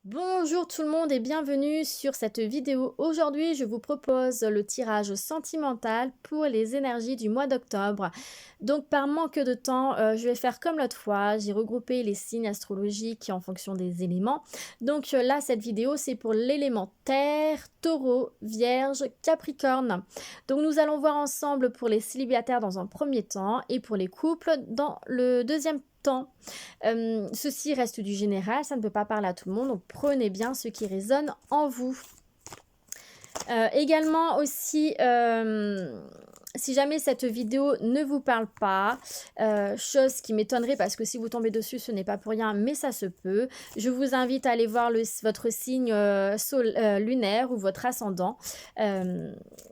Bonjour tout le monde et bienvenue sur cette vidéo. Aujourd'hui, je vous propose le tirage sentimental pour les énergies du mois d'octobre. Donc par manque de temps, je vais faire comme l'autre fois. J'ai regroupé les signes astrologiques en fonction des éléments. Donc là, cette vidéo, c'est pour l'élément terre, taureau, vierge, capricorne. Donc nous allons voir ensemble pour les célibataires dans un premier temps et pour les couples dans le deuxième temps. Ceci reste du général, ça ne peut pas parler à tout le monde, donc prenez bien ce qui résonne en vous. Également aussi, si jamais cette vidéo ne vous parle pas, chose qui m'étonnerait parce que si vous tombez dessus, ce n'est pas pour rien, mais ça se peut. Je vous invite à aller voir votre signe lunaire ou votre ascendant.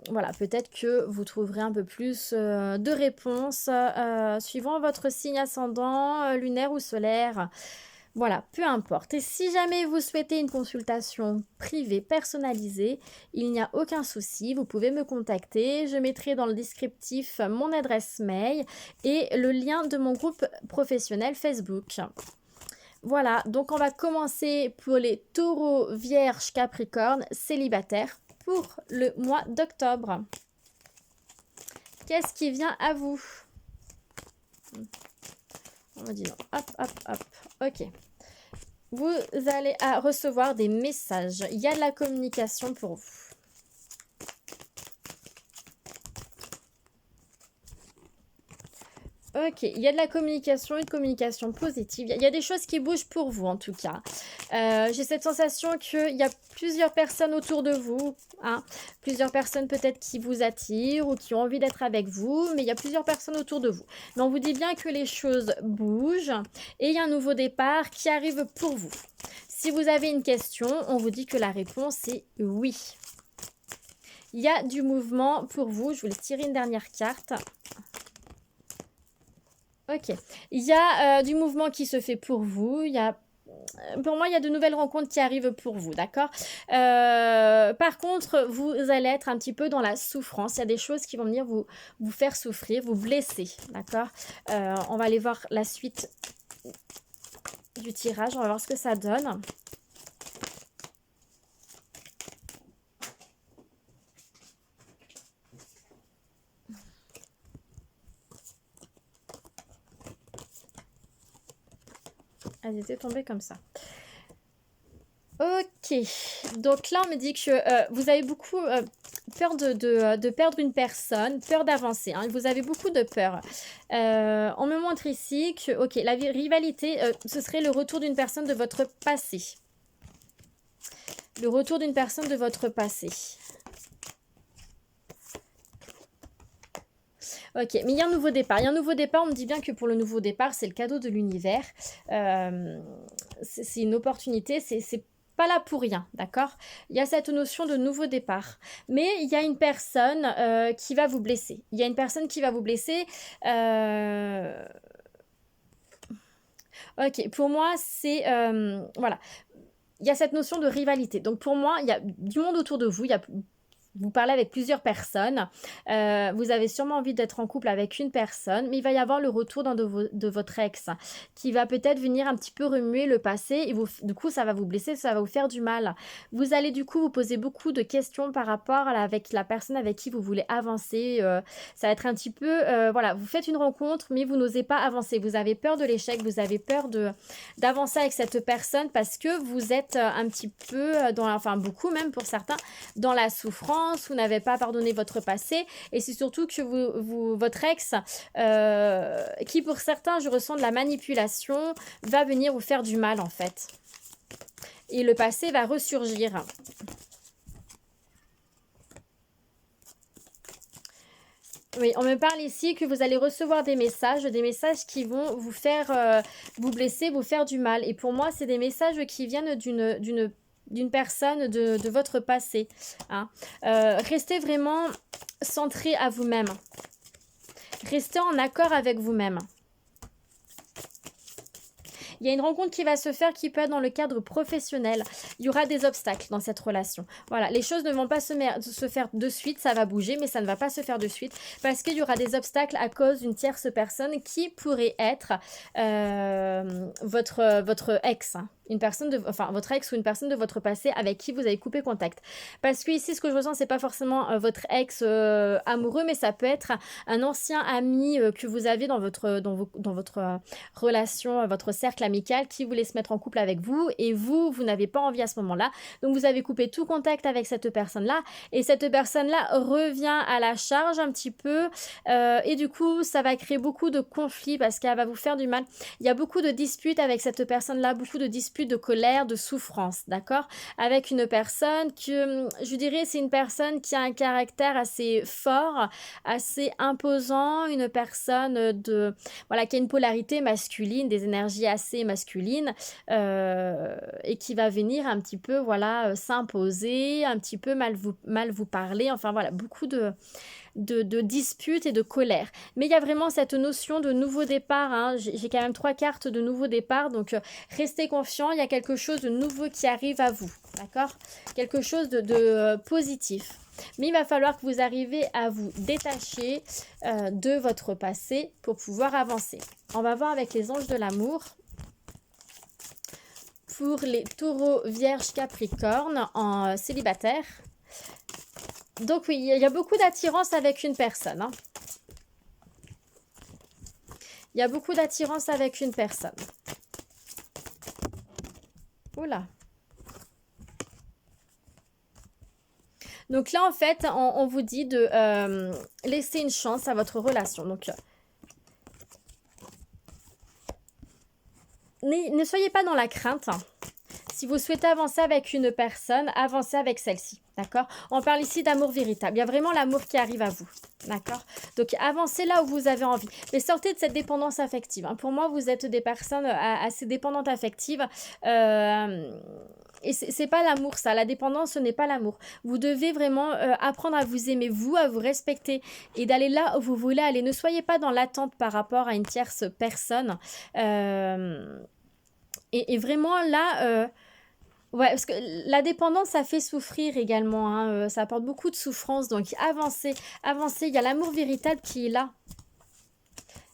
Voilà, peut-être que vous trouverez un peu plus de réponses suivant votre signe ascendant, lunaire ou solaire. Voilà, peu importe. Et si jamais vous souhaitez une consultation privée personnalisée, il n'y a aucun souci, vous pouvez me contacter. Je mettrai dans le descriptif mon adresse mail et le lien de mon groupe professionnel Facebook. Voilà, donc on va commencer pour les taureaux, vierges, capricornes, célibataires pour le mois d'octobre. Qu'est-ce qui vient à vous? On va dire hop, hop, hop. Ok. Vous allez recevoir des messages. Il y a de la communication pour vous. Ok, il y a de la communication, une communication positive. Il y a des choses qui bougent pour vous en tout cas. J'ai cette sensation qu'il y a plusieurs personnes autour de vous. Hein, plusieurs personnes peut-être qui vous attirent ou qui ont envie d'être avec vous. Mais il y a plusieurs personnes autour de vous. Mais on vous dit bien que les choses bougent. Et il y a un nouveau départ qui arrive pour vous. Si vous avez une question, on vous dit que la réponse est oui. Il y a du mouvement pour vous. Je vous laisse tirer une dernière carte. Ok, il y a du mouvement qui se fait pour vous, pour moi, il y a de nouvelles rencontres qui arrivent pour vous, d'accord? Par contre, vous allez être un petit peu dans la souffrance, il y a des choses qui vont venir vous faire souffrir, vous blesser, d'accord? On va aller voir la suite du tirage, on va voir ce que ça donne. Elles étaient tombées comme ça. Ok, donc là on me dit que vous avez beaucoup peur de perdre une personne, peur d'avancer, hein, vous avez beaucoup de peur. On me montre ici que, ok, la rivalité, ce serait le retour d'une personne de votre passé. Le retour d'une personne de votre passé. Ok, mais il y a un nouveau départ. Il y a un nouveau départ, on me dit bien que pour le nouveau départ, c'est le cadeau de l'univers. C'est une opportunité, c'est pas là pour rien, d'accord? Il y a cette notion de nouveau départ. Mais il y a une personne qui va vous blesser. Il y a une personne qui va vous blesser. Ok, pour moi, c'est... voilà. Il y a cette notion de rivalité. Donc pour moi, il y a du monde autour de vous. Vous parlez avec plusieurs personnes, vous avez sûrement envie d'être en couple avec une personne, mais il va y avoir le retour de votre ex qui va peut-être venir un petit peu remuer le passé et du coup ça va vous blesser, ça va vous faire du mal. Vous allez du coup vous poser beaucoup de questions par rapport avec la personne avec qui vous voulez avancer. Ça va être un petit peu, voilà, vous faites une rencontre mais vous n'osez pas avancer. Vous avez peur de l'échec, vous avez peur d'avancer avec cette personne parce que vous êtes un petit peu, enfin beaucoup même pour certains, dans la souffrance. Vous n'avez pas pardonné votre passé et c'est surtout que votre ex, qui pour certains, je ressens de la manipulation, va venir vous faire du mal en fait. Et le passé va ressurgir. Oui, on me parle ici que vous allez recevoir des messages qui vont vous faire vous blesser, vous faire du mal. Et pour moi, c'est des messages qui viennent d'une personne de votre passé. Hein. Restez vraiment centré à vous-même. Restez en accord avec vous-même. Il y a une rencontre qui va se faire qui peut être dans le cadre professionnel. Il y aura des obstacles dans cette relation. Voilà, les choses ne vont pas se faire de suite, ça va bouger, mais ça ne va pas se faire de suite parce qu'il y aura des obstacles à cause d'une tierce personne qui pourrait être votre ex, hein. Une personne enfin votre ex ou une personne de votre passé avec qui vous avez coupé contact. Parce que ici, ce que je ressens, c'est pas forcément votre ex amoureux, mais ça peut être un ancien ami que vous avez dans votre relation, votre cercle amical qui voulait se mettre en couple avec vous et vous n'avez pas envie à ce moment-là. Donc vous avez coupé tout contact avec cette personne-là et cette personne-là revient à la charge un petit peu et du coup, ça va créer beaucoup de conflits parce qu'elle va vous faire du mal. Il y a beaucoup de disputes avec cette personne-là, beaucoup de disputes, de colère, de souffrance, d'accord? Avec une personne que, je dirais, c'est une personne qui a un caractère assez fort, assez imposant, une personne voilà, qui a une polarité masculine, des énergies assez masculines et qui va venir un petit peu, voilà, s'imposer, un petit peu mal vous parler, enfin voilà, beaucoup de disputes et de colère. Mais il y a vraiment cette notion de nouveau départ, hein. J'ai quand même 3 cartes de nouveau départ, donc restez confiants, il y a quelque chose de nouveau qui arrive à vous, d'accord? Quelque chose de positif. Mais il va falloir que vous arriviez à vous détacher de votre passé pour pouvoir avancer. On va voir avec les anges de l'amour. Pour les taureaux, vierges, capricornes en célibataire. Donc oui, il y a beaucoup d'attirance avec une personne, hein. Il y a beaucoup d'attirance avec une personne. Oula. Donc là, en fait, on vous dit de laisser une chance à votre relation. Donc, ne soyez pas dans la crainte. Si vous souhaitez avancer avec une personne, avancez avec celle-ci, d'accord? On parle ici d'amour véritable. Il y a vraiment l'amour qui arrive à vous, d'accord? Donc, avancez là où vous avez envie. Mais sortez de cette dépendance affective, hein. Pour moi, vous êtes des personnes assez dépendantes affectives. Et c'est pas l'amour, ça. La dépendance, ce n'est pas l'amour. Vous devez vraiment apprendre à vous aimer, vous, à vous respecter et d'aller là où vous voulez aller. Ne soyez pas dans l'attente par rapport à une tierce personne. Et vraiment là... ouais, parce que la dépendance, ça fait souffrir également, hein, ça apporte beaucoup de souffrance. Donc, avancez, avancez. Il y a l'amour véritable qui est là.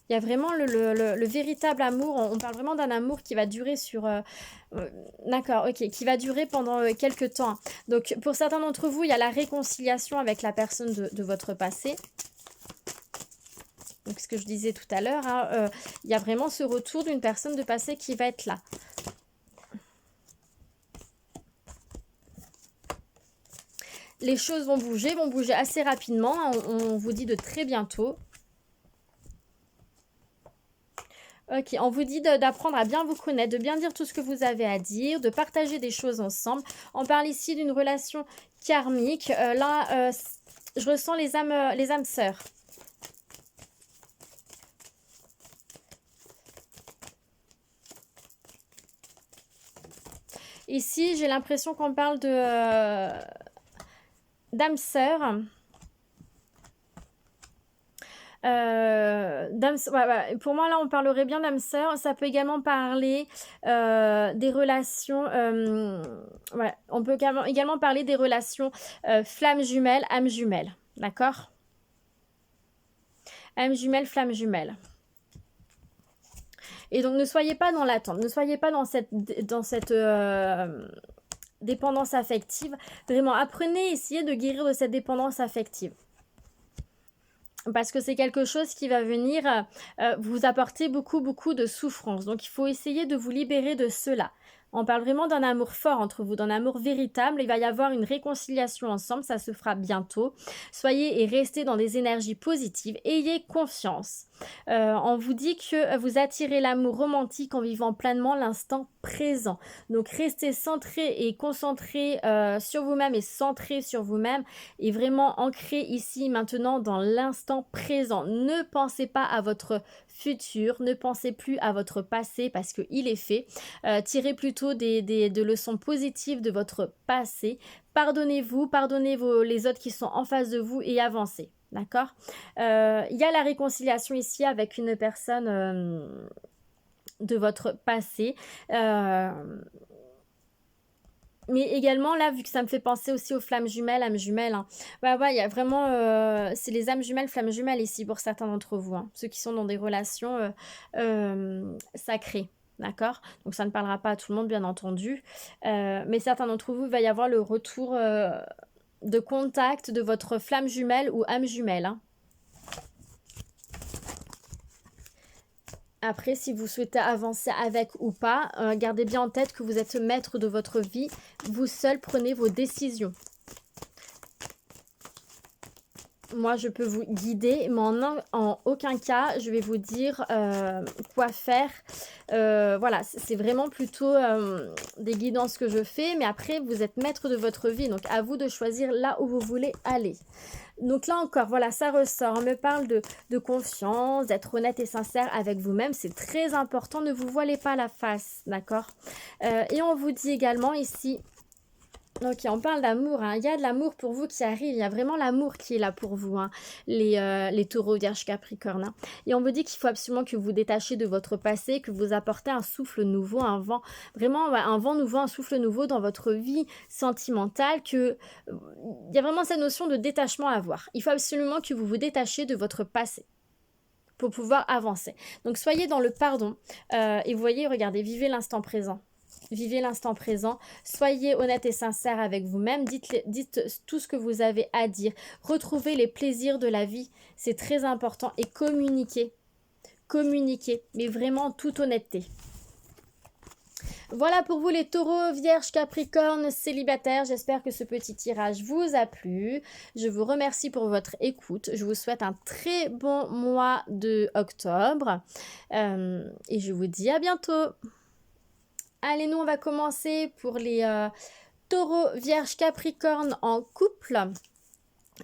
Il y a vraiment le véritable amour. On parle vraiment d'un amour qui va durer sur... d'accord, ok. Qui va durer pendant quelques temps. Donc, pour certains d'entre vous, il y a la réconciliation avec la personne de votre passé. Donc, ce que je disais tout à l'heure, hein, il y a vraiment ce retour d'une personne de passé qui va être là. Les choses vont bouger assez rapidement. On vous dit de très bientôt. Ok, on vous dit d'apprendre à bien vous connaître, de bien dire tout ce que vous avez à dire, de partager des choses ensemble. On parle ici d'une relation karmique. Là, je ressens les âmes sœurs. Ici, j'ai l'impression qu'on parle d'âmes sœurs. Ouais, pour moi là on parlerait bien d'âme sœur. Ça peut également parler des relations ouais, on peut également parler des relations flammes jumelles, âmes jumelles, d'accord? Âmes jumelles, flammes jumelles. Et donc ne soyez pas dans l'attente, ne soyez pas dans cette dépendance affective. Vraiment, apprenez, essayez de guérir de cette dépendance affective. Parce que c'est quelque chose qui va venir vous apporter beaucoup de souffrance. Donc, il faut essayer de vous libérer de cela. On parle vraiment d'un amour fort entre vous, d'un amour véritable. Il va y avoir une réconciliation ensemble, ça se fera bientôt. Soyez et restez dans des énergies positives. Ayez confiance. On vous dit que vous attirez l'amour romantique en vivant pleinement l'instant présent. Donc restez centré et concentré sur vous-même et centré sur vous-même et vraiment ancré ici maintenant dans l'instant présent. Ne pensez pas à votre futur, ne pensez plus à votre passé parce qu'il est fait. Tirez plutôt de leçons positives de votre passé. Pardonnez-vous, pardonnez les autres qui sont en face de vous et avancez. D'accord? Il y a la réconciliation ici avec une personne de votre passé. Mais également, là, vu que ça me fait penser aussi aux flammes jumelles, âmes jumelles, hein. Bah, ouais, il y a vraiment, c'est les âmes jumelles, flammes jumelles ici pour certains d'entre vous, hein. Ceux qui sont dans des relations sacrées, d'accord? Donc ça ne parlera pas à tout le monde, bien entendu. Mais certains d'entre vous, il va y avoir le retour de contact de votre flamme jumelle ou âme jumelle, hein. Après, si vous souhaitez avancer avec ou pas, gardez bien en tête que vous êtes maître de votre vie. Vous seul prenez vos décisions. Moi, je peux vous guider, mais en aucun cas, je vais vous dire quoi faire. Voilà, c'est vraiment plutôt des guidances que je fais, mais après, vous êtes maître de votre vie, donc à vous de choisir là où vous voulez aller. Donc là encore, voilà, ça ressort. On me parle de confiance, d'être honnête et sincère avec vous-même. C'est très important, ne vous voilez pas la face, d'accord? Et on vous dit également ici... Ok, on parle d'amour, hein. Il y a de l'amour pour vous qui arrive, il y a vraiment l'amour qui est là pour vous, hein, les taureaux, vierges, capricornes, hein. Et on vous dit qu'il faut absolument que vous vous détachiez de votre passé, que vous apportez un souffle nouveau, un vent, vraiment un vent nouveau, un souffle nouveau dans votre vie sentimentale, il y a vraiment cette notion de détachement à avoir. Il faut absolument que vous vous détachiez de votre passé pour pouvoir avancer. Donc soyez dans le pardon et vous voyez, regardez, vivez l'instant présent. Vivez l'instant présent, soyez honnête et sincère avec vous-même, dites tout ce que vous avez à dire, retrouvez les plaisirs de la vie, c'est très important, et communiquez, mais vraiment en toute honnêteté. Voilà pour vous les taureaux, vierges, capricornes, célibataires. J'espère que ce petit tirage vous a plu. Je vous remercie pour votre écoute. Je vous souhaite un très bon mois de octobre et je vous dis à bientôt. Allez, nous, on va commencer pour les taureaux, vierges, capricornes en couple.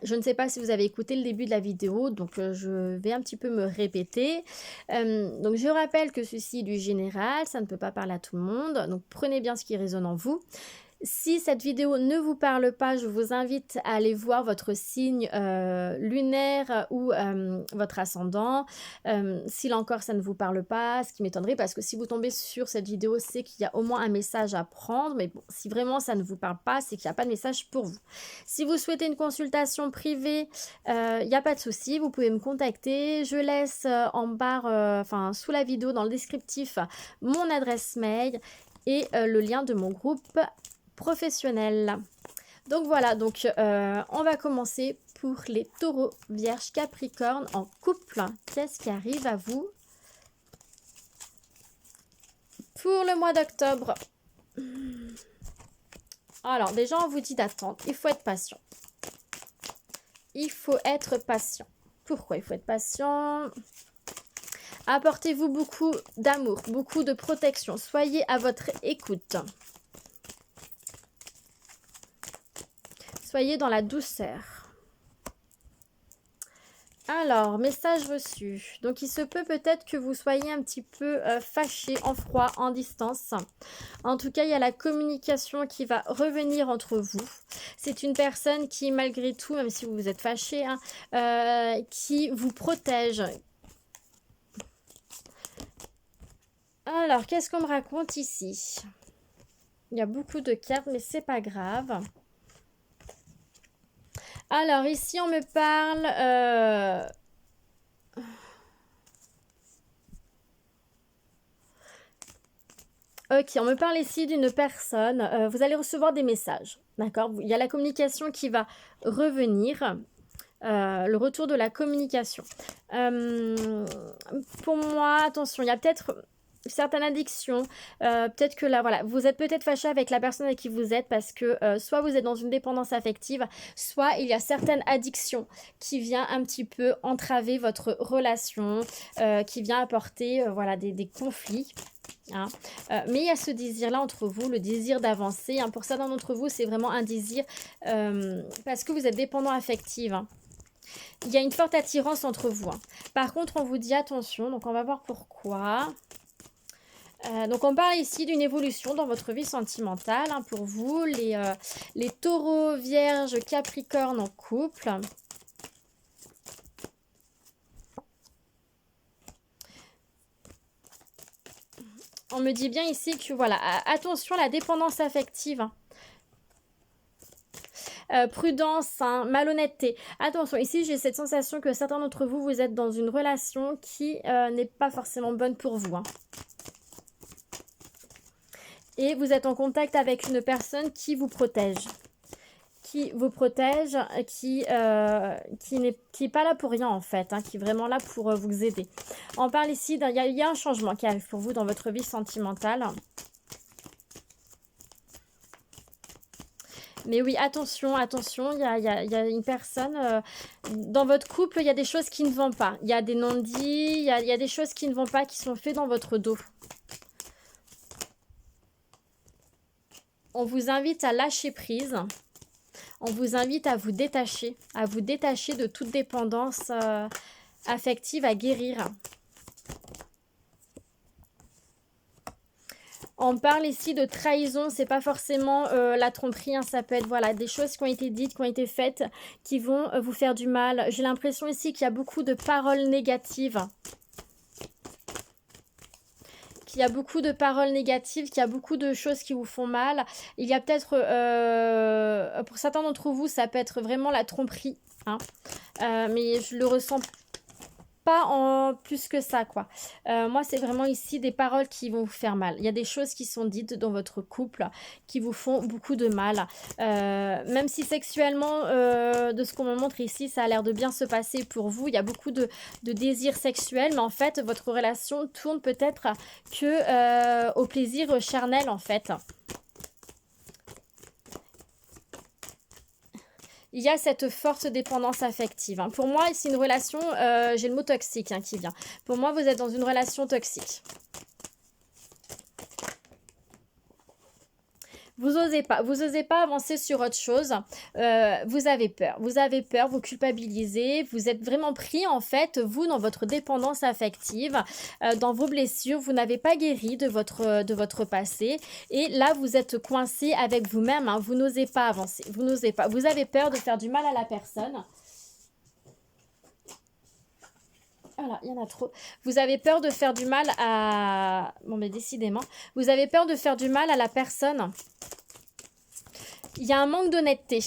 Je ne sais pas si vous avez écouté le début de la vidéo, donc je vais un petit peu me répéter. Donc, je rappelle que ceci est du général, ça ne peut pas parler à tout le monde. Donc, prenez bien ce qui résonne en vous. Si cette vidéo ne vous parle pas, je vous invite à aller voir votre signe lunaire ou votre ascendant. Si là encore ça ne vous parle pas, ce qui m'étonnerait parce que si vous tombez sur cette vidéo, c'est qu'il y a au moins un message à prendre. Mais bon, si vraiment ça ne vous parle pas, c'est qu'il n'y a pas de message pour vous. Si vous souhaitez une consultation privée, il n'y a pas de souci, vous pouvez me contacter. Je laisse en barre, sous la vidéo, dans le descriptif, mon adresse mail et le lien de mon groupe professionnel. Donc voilà, donc on va commencer pour les taureaux, vierges, capricornes en couple. Qu'est-ce qui arrive à vous pour le mois d'octobre? Alors déjà on vous dit d'attendre, il faut être patient. Il faut être patient. Pourquoi il faut être patient? Apportez-vous beaucoup d'amour, beaucoup de protection. Soyez à votre écoute. Soyez dans la douceur. Alors, message reçu. Donc, il se peut peut-être que vous soyez un petit peu fâché, en froid, en distance. En tout cas, il y a la communication qui va revenir entre vous. C'est une personne qui, malgré tout, même si vous êtes fâché, hein, qui vous protège. Alors, qu'est-ce qu'on me raconte ici? Il y a beaucoup de cartes, mais c'est pas grave. Alors, ici, on me parle... Ok, on me parle ici d'une personne. Vous allez recevoir des messages, d'accord? Il y a la communication qui va revenir. Le retour de la communication. Pour moi, attention, il y a peut-être... certaines addictions, peut-être que là, voilà, vous êtes peut-être fâché avec la personne avec qui vous êtes parce que soit vous êtes dans une dépendance affective, soit il y a certaines addictions qui viennent un petit peu entraver votre relation, qui vient apporter voilà, des conflits. Hein. Mais il y a ce désir-là entre vous, le désir d'avancer. Hein. Pour certains d'entre vous, c'est vraiment un désir parce que vous êtes dépendant affectif. Hein. Il y a une forte attirance entre vous. Hein. Par contre, on vous dit attention, donc on va voir pourquoi. Donc on parle ici d'une évolution dans votre vie sentimentale hein, pour vous, les taureaux, vierges, capricornes en couple. On me dit bien ici que voilà, attention à la dépendance affective. Hein. Prudence, hein, malhonnêteté. Attention, ici j'ai cette sensation que certains d'entre vous, vous êtes dans une relation qui n'est pas forcément bonne pour vous. Hein. Et vous êtes en contact avec une personne qui vous protège. Qui vous protège, qui n'est pas là pour rien en fait, hein, qui est vraiment là pour vous aider. On parle ici, il y a un changement qui arrive pour vous dans votre vie sentimentale. Mais oui, attention, attention, il y a une personne, dans votre couple, il y a des choses qui ne vont pas. Il y a des non-dits, il y a des choses qui ne vont pas, qui sont faites dans votre dos. On vous invite à lâcher prise. On vous invite à vous détacher de toute dépendance affective, à guérir. On parle ici de trahison, c'est pas forcément la tromperie, hein, ça peut être voilà, des choses qui ont été dites, qui ont été faites, qui vont vous faire du mal. J'ai l'impression ici qu'il y a beaucoup de paroles négatives. Qu'il y a beaucoup de paroles négatives, qu'il y a beaucoup de choses qui vous font mal. Il y a peut-être, pour certains d'entre vous, ça peut être vraiment la tromperie. Hein. Mais je le ressens pas en plus que ça, quoi. Moi, c'est vraiment ici des paroles qui vont vous faire mal. Il y a des choses qui sont dites dans votre couple qui vous font beaucoup de mal. Même si sexuellement, de ce qu'on me montre ici, ça a l'air de bien se passer pour vous. Il y a beaucoup de désirs sexuels, mais en fait, votre relation tourne peut-être que au plaisir charnel, en fait. Il y a cette forte dépendance affective. Hein. Pour moi, c'est une relation, j'ai le mot toxique hein, qui vient. Pour moi, vous êtes dans une relation toxique. Vous osez pas avancer sur autre chose. Vous avez peur, vous culpabilisez, vous êtes vraiment pris en fait, vous, dans votre dépendance affective, dans vos blessures, vous n'avez pas guéri de votre passé et là, vous êtes coincé avec vous-même, hein, vous n'osez pas avancer, vous n'osez pas, vous avez peur de faire du mal à la personne. Voilà, il y en a trop. Vous avez peur de faire du mal à... Bon, mais décidément. Vous avez peur de faire du mal à la personne. Il y a un manque d'honnêteté.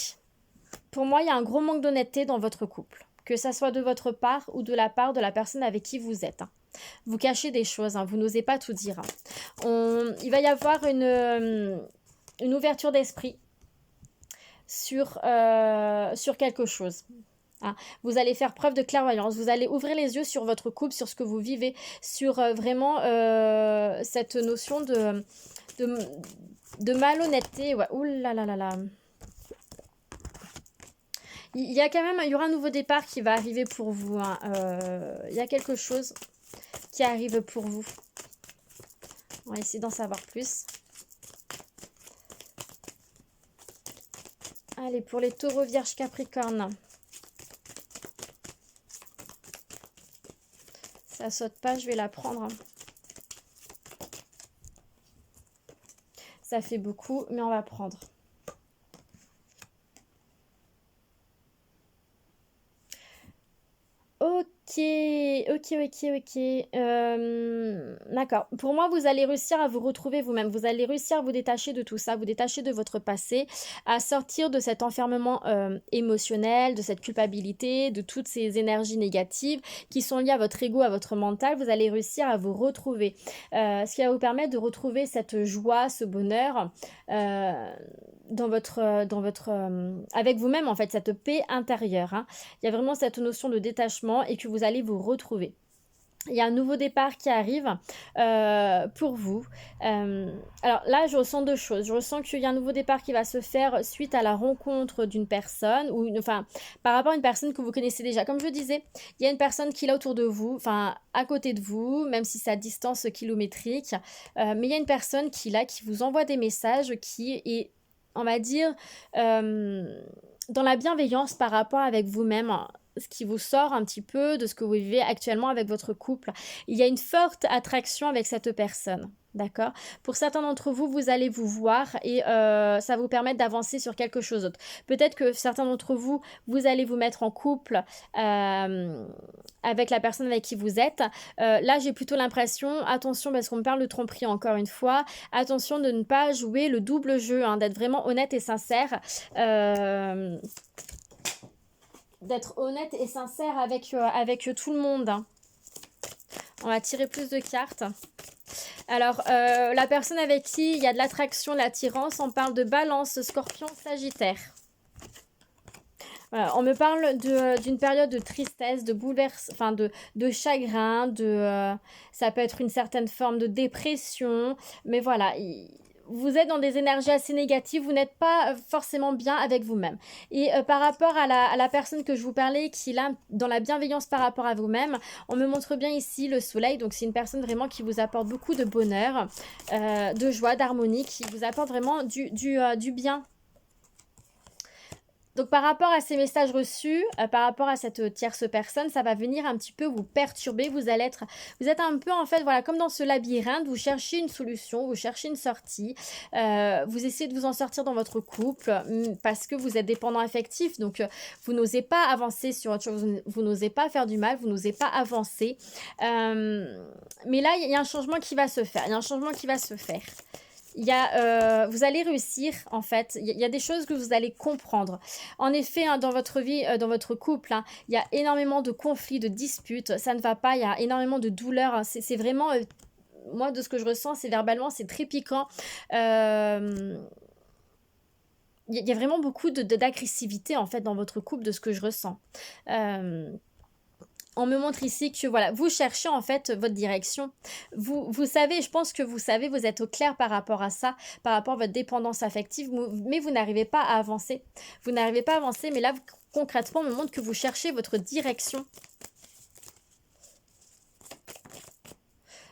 Pour moi, il y a un gros manque d'honnêteté dans votre couple. Que ça soit de votre part ou de la part de la personne avec qui vous êtes. Hein. Vous cachez des choses, hein, vous n'osez pas tout dire. Hein. Il va y avoir une ouverture d'esprit sur quelque chose. Hein. Vous allez faire preuve de clairvoyance, vous allez ouvrir les yeux sur votre couple, sur ce que vous vivez, sur vraiment cette notion de malhonnêteté. Ouais. Ouh là là là là. Il y a quand même, il y aura un nouveau départ qui va arriver pour vous. Hein. Il y a quelque chose qui arrive pour vous. On va essayer d'en savoir plus. Allez, pour les taureaux, vierges, capricornes. Ça saute pas, je vais la prendre. Ça fait beaucoup, mais on va prendre. Ok. D'accord. Pour moi, vous allez réussir à vous retrouver vous-même. Vous allez réussir à vous détacher de tout ça, vous détacher de votre passé, à sortir de cet enfermement émotionnel, de cette culpabilité, de toutes ces énergies négatives qui sont liées à votre ego, à votre mental. Vous allez réussir à vous retrouver. Ce qui va vous permettre de retrouver cette joie, ce bonheur avec vous-même, en fait, cette paix intérieure. Hein. Il y a vraiment cette notion de détachement et que vous allez vous retrouver. Il y a un nouveau départ qui arrive pour vous. Alors là, je ressens deux choses. Je ressens qu'il y a un nouveau départ qui va se faire suite à la rencontre d'une personne, par rapport à une personne que vous connaissez déjà. Comme je disais, il y a une personne qui est là autour de vous, à côté de vous, même si c'est à distance kilométrique. Mais il y a une personne qui est là, qui vous envoie des messages, qui est, on va dire, dans la bienveillance par rapport avec vous-même, ce qui vous sort un petit peu de ce que vous vivez actuellement avec votre couple. Il y a une forte attraction avec cette personne. D'accord? Pour certains d'entre vous, vous allez vous voir et ça va vous permettre d'avancer sur quelque chose d'autre. Peut-être que certains d'entre vous, vous allez vous mettre en couple avec la personne avec qui vous êtes. Là, j'ai plutôt l'impression, attention, parce qu'on me parle de tromperie encore une fois, attention de ne pas jouer le double jeu, hein, d'être vraiment honnête et sincère. D'être honnête et sincère avec tout le monde, hein. On va tirer plus de cartes. Alors, la personne avec qui il y a de l'attraction, l'attirance, on parle de Balance, Scorpion, Sagittaire. Voilà, on me parle d'une période de tristesse, de bouleversement, enfin de chagrin, ça peut être une certaine forme de dépression, mais voilà, vous êtes dans des énergies assez négatives, vous n'êtes pas forcément bien avec vous-même. Et par rapport à la personne que je vous parlais, qui est là dans la bienveillance par rapport à vous-même, on me montre bien ici le soleil, donc c'est une personne vraiment qui vous apporte beaucoup de bonheur, de joie, d'harmonie, qui vous apporte vraiment du bien. Donc par rapport à ces messages reçus, par rapport à cette tierce personne, ça va venir un petit peu vous perturber. Vous êtes un peu en fait, voilà, comme dans ce labyrinthe. Vous cherchez une solution, vous cherchez une sortie. Vous essayez de vous en sortir dans votre couple parce que vous êtes dépendant affectif. Donc vous n'osez pas avancer sur autre chose, vous n'osez pas faire du mal, vous n'osez pas avancer. Mais là, il y a un changement qui va se faire. Il y a un changement qui va se faire. Vous allez réussir en fait, il y a des choses que vous allez comprendre. En effet, hein, dans votre vie, dans votre couple, hein, il y a énormément de conflits, de disputes, ça ne va pas, il y a énormément de douleurs, hein. C'est vraiment, moi de ce que je ressens, c'est verbalement, c'est très piquant. Il y a vraiment beaucoup d'agressivité en fait dans votre couple, de ce que je ressens. On me montre ici que voilà, vous cherchez en fait votre direction. Vous savez, je pense que vous savez, vous êtes au clair par rapport à ça, par rapport à votre dépendance affective, mais vous n'arrivez pas à avancer. Vous n'arrivez pas à avancer, mais là, concrètement, on me montre que vous cherchez votre direction.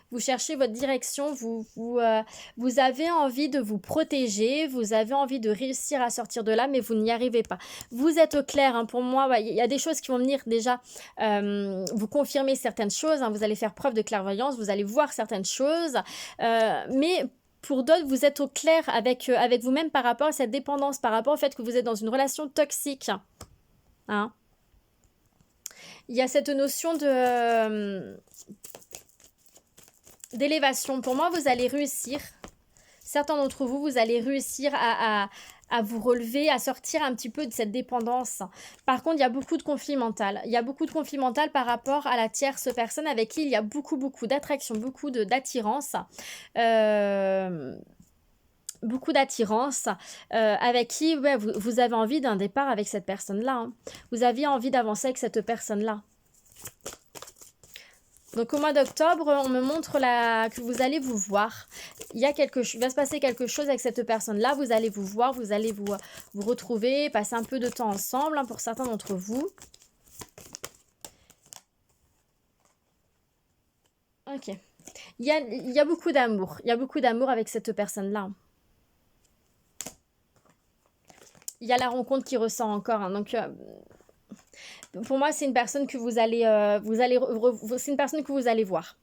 Vous cherchez votre direction, vous avez envie de vous protéger, vous avez envie de réussir à sortir de là, mais vous n'y arrivez pas. Vous êtes au clair, hein, pour moi, il y a des choses qui vont venir déjà vous confirmer certaines choses, hein, vous allez faire preuve de clairvoyance, vous allez voir certaines choses, mais pour d'autres, vous êtes au clair avec vous-même par rapport à cette dépendance, par rapport au fait que vous êtes dans une relation toxique. Hein. Il y a cette notion d'élévation. Pour moi, vous allez réussir. Certains d'entre vous, vous allez réussir à vous relever, à sortir un petit peu de cette dépendance. Par contre, il y a beaucoup de conflits mentaux. Il y a beaucoup de conflits mentaux par rapport à la tierce personne avec qui il y a beaucoup d'attraction, beaucoup d'attirance. Beaucoup d'attirance, avec qui ouais, vous avez envie d'un départ avec cette personne-là. Hein. Vous aviez envie d'avancer avec cette personne-là. Donc au mois d'octobre, on me montre que vous allez vous voir. Il va se passer quelque chose avec cette personne-là. Vous allez vous voir, vous allez vous retrouver, passer un peu de temps ensemble, hein, pour certains d'entre vous. Ok. Il y a beaucoup d'amour. Il y a beaucoup d'amour avec cette personne-là. Il y a la rencontre qui ressort encore. Hein, donc... pour moi, c'est une personne que c'est une personne que vous allez voir.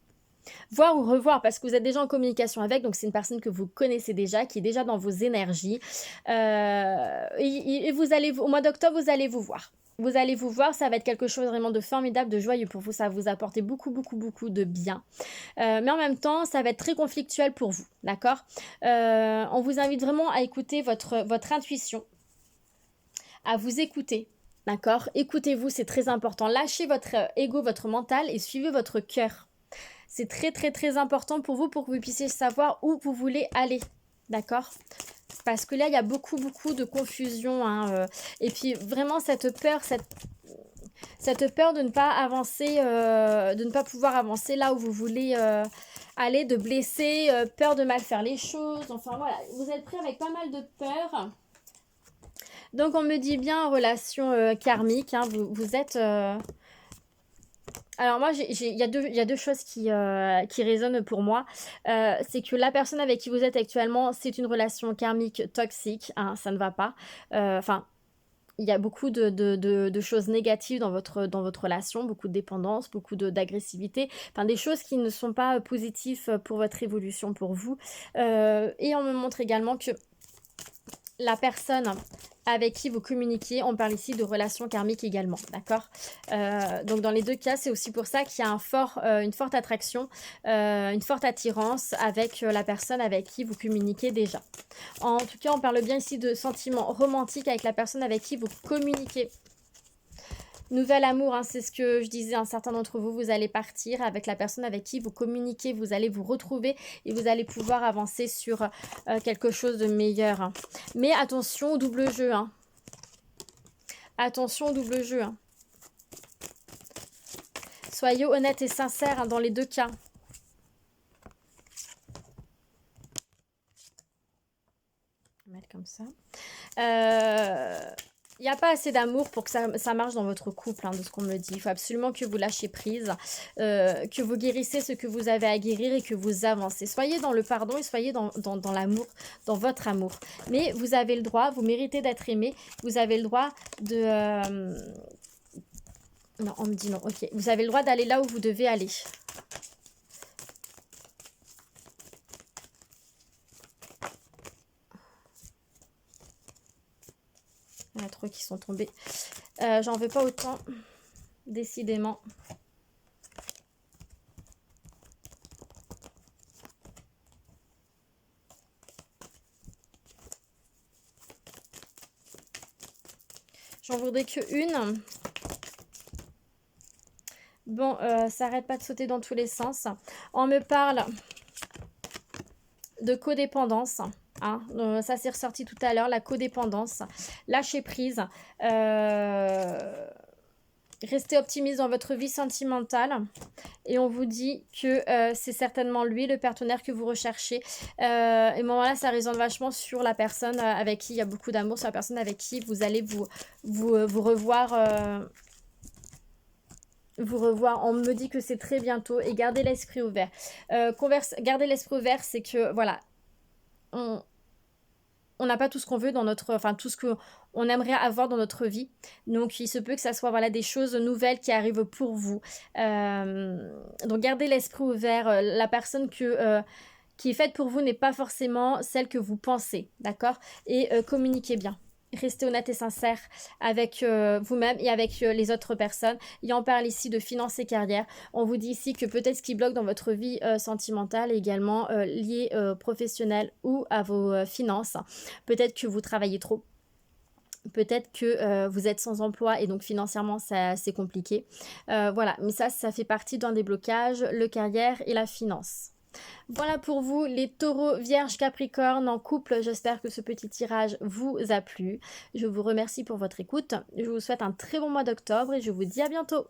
Voir ou revoir, parce que vous êtes déjà en communication avec, donc c'est une personne que vous connaissez déjà, qui est déjà dans vos énergies. Et au mois d'octobre, vous allez vous voir. Vous allez vous voir, ça va être quelque chose vraiment de formidable, de joyeux pour vous, ça va vous apporter beaucoup de bien. Mais en même temps, ça va être très conflictuel pour vous, d'accord? On vous invite vraiment à écouter votre intuition, à vous écouter. D'accord? Écoutez-vous, c'est très important. Lâchez votre ego, votre mental et suivez votre cœur. C'est très important pour vous, pour que vous puissiez savoir où vous voulez aller. D'accord? Parce que là, il y a beaucoup de confusion. Hein, et puis, vraiment, cette peur de ne pas avancer, de ne pas pouvoir avancer là où vous voulez aller, de blesser, peur de mal faire les choses. Enfin, voilà, vous êtes pris avec pas mal de peur. Donc, on me dit bien relation karmique. Hein, vous êtes... Alors moi, il y a deux choses qui résonnent pour moi. C'est que la personne avec qui vous êtes actuellement, c'est une relation karmique toxique. Hein, ça ne va pas. Enfin, il y a beaucoup de choses négatives dans votre relation, beaucoup de dépendance, beaucoup d'agressivité, enfin des choses qui ne sont pas positives pour votre évolution, pour vous. Et on me montre également que la personne avec qui vous communiquez, on parle ici de relations karmiques également, d'accord? Donc dans les deux cas, c'est aussi pour ça qu'il y a une forte attraction, une forte attirance avec la personne avec qui vous communiquez déjà. En tout cas, on parle bien ici de sentiments romantiques avec la personne avec qui vous communiquez. Nouvel amour, hein, c'est ce que je disais, un certain d'entre vous, vous allez partir avec la personne avec qui vous communiquez, vous allez vous retrouver et vous allez pouvoir avancer sur quelque chose de meilleur. Hein. Mais attention au double jeu. Hein. Attention au double jeu. Hein. Soyez honnête et sincère hein, dans les deux cas. Je vais mettre comme ça. Il n'y a pas assez d'amour pour que ça marche dans votre couple, hein, de ce qu'on me dit. Il faut absolument que vous lâchiez prise, que vous guérissez ce que vous avez à guérir et que vous avancez. Soyez dans le pardon et soyez dans l'amour, dans votre amour. Mais vous avez le droit, vous méritez d'être aimé, vous avez le droit de... Non, on me dit non, ok. Vous avez le droit d'aller là où vous devez aller. Il y en a trop qui sont tombés. J'en veux pas autant, décidément. J'en voudrais que une. Bon, ça arrête pas de sauter dans tous les sens. On me parle de codépendance. Hein, ça s'est ressorti tout à l'heure, la codépendance, lâcher prise, restez optimiste dans votre vie sentimentale et on vous dit que c'est certainement lui le partenaire que vous recherchez et bon voilà, ça résonne vachement sur la personne avec qui il y a beaucoup d'amour, sur la personne avec qui vous allez vous revoir. Vous revoir, on me dit que c'est très bientôt et gardez l'esprit ouvert. Gardez l'esprit ouvert, c'est que voilà, on n'a pas tout ce qu'on veut dans notre... Enfin, tout ce qu'on aimerait avoir dans notre vie. Donc, il se peut que ça soit voilà, des choses nouvelles qui arrivent pour vous. Donc, gardez l'esprit ouvert. La personne qui est faite pour vous n'est pas forcément celle que vous pensez. D'accord? Et communiquez bien. Restez honnête et sincère avec vous-même et avec les autres personnes. Et on parle ici de finances et carrière. On vous dit ici que peut-être ce qui bloque dans votre vie sentimentale est également lié professionnel ou à vos finances. Peut-être que vous travaillez trop. Peut-être que vous êtes sans emploi et donc financièrement c'est compliqué. Voilà, mais ça fait partie d'un des blocages, le carrière et la finance. Voilà pour vous les taureaux, vierges, capricornes en couple. J'espère que ce petit tirage vous a plu. Je vous remercie pour votre écoute. Je vous souhaite un très bon mois d'octobre et je vous dis à bientôt.